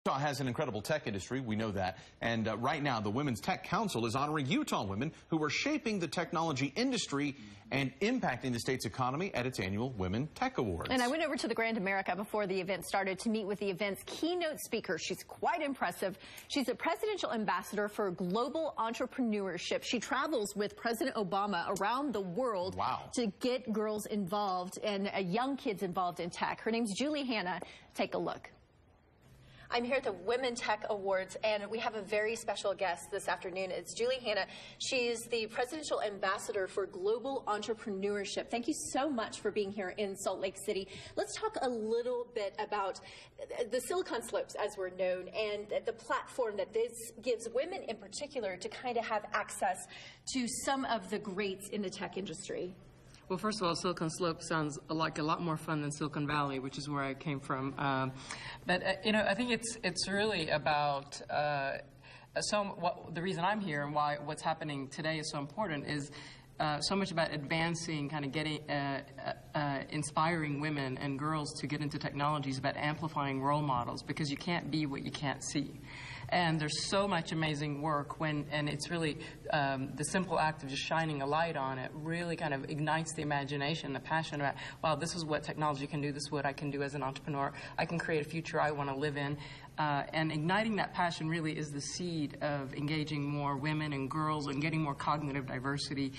Utah has an incredible tech industry, we know that, and right now the Women's Tech Council is honoring Utah women who are shaping the technology industry and impacting the state's economy at its annual Women Tech Awards. And I went over to the Grand America before the event started to meet with the event's keynote speaker. She's quite impressive. She's a presidential ambassador for global entrepreneurship. She travels with President Obama around the world to get girls involved and young kids involved in tech. Her name's Julie Hanna. Take a look. I'm here at the Women Tech Awards, and we have a very special guest this afternoon. It's Julie Hanna. She's the Presidential Ambassador for Global Entrepreneurship. Thank you so much for being here in Salt Lake City. Let's talk a little bit about the Silicon Slopes, as we're known, and the platform that this gives women in particular to kind of have access to some of the greats in the tech industry. Well, first of all, Silicon Slopes sounds like a lot more fun than Silicon Valley, which is where I came from. You know, I think it's really about the reason I'm here and why what's happening today is so important is so much about advancing, kind of getting, inspiring women and girls to get into technologies, about amplifying role models, because you can't be what you can't see. And there's so much amazing work and it's really the simple act of just shining a light on it really kind of ignites the imagination, the passion about, wow, this is what technology can do, this is what I can do as an entrepreneur, I can create a future I want to live in. And igniting that passion really is the seed of engaging more women and girls and getting more cognitive diversity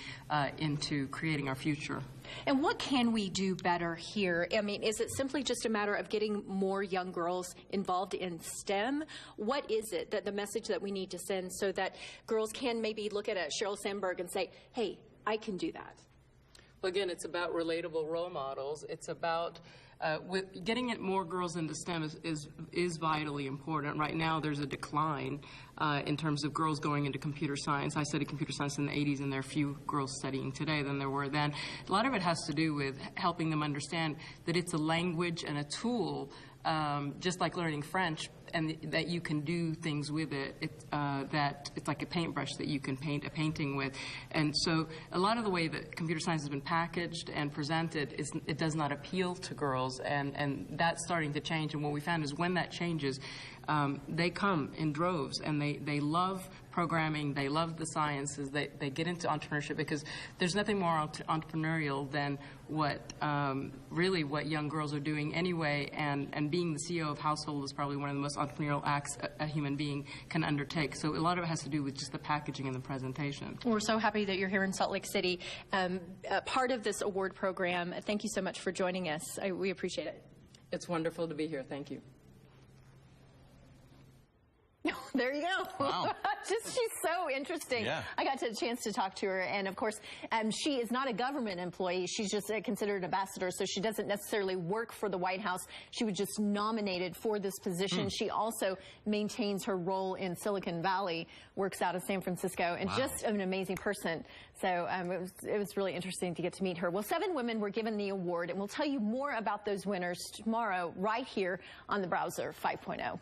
into creating our future. And what can we do better here? I mean, is it simply just a matter of getting more young girls involved in STEM? What is it that the message that we need to send so that girls can maybe look at a Sheryl Sandberg and say, hey, I can do that? Well, again, it's about relatable role models. It's about getting more girls into STEM is vitally important. Right now, there's a decline in terms of girls going into computer science. I studied computer science in the 80s, and there are few girls studying today than there were then. A lot of it has to do with helping them understand that it's a language and a tool, just like learning French, and that you can do things with it. That it's like a paintbrush that you can paint a painting with. And so a lot of the way that computer science has been packaged and presented it does not appeal to girls, and that's starting to change. And what we found is when that changes, they come in droves, and they love programming, they love the sciences, they get into entrepreneurship, because there's nothing more entrepreneurial than what young girls are doing anyway, and being the CEO of household is probably one of the most entrepreneurial acts a human being can undertake. So a lot of it has to do with just the packaging and the presentation. We're so happy that you're here in Salt Lake City, part of this award program. Thank you so much for joining us. We appreciate it. It's wonderful to be here. Thank you. There you go. Wow. She's so interesting. Yeah. I got a chance to talk to her, and of course, she is not a government employee. She's just considered an ambassador, so she doesn't necessarily work for the White House. She was just nominated for this position. She also maintains her role in Silicon Valley, works out of San Francisco, and just an amazing person. So it was really interesting to get to meet her. Well, 7 women were given the award, and we'll tell you more about those winners tomorrow right here on the Browser 5.0.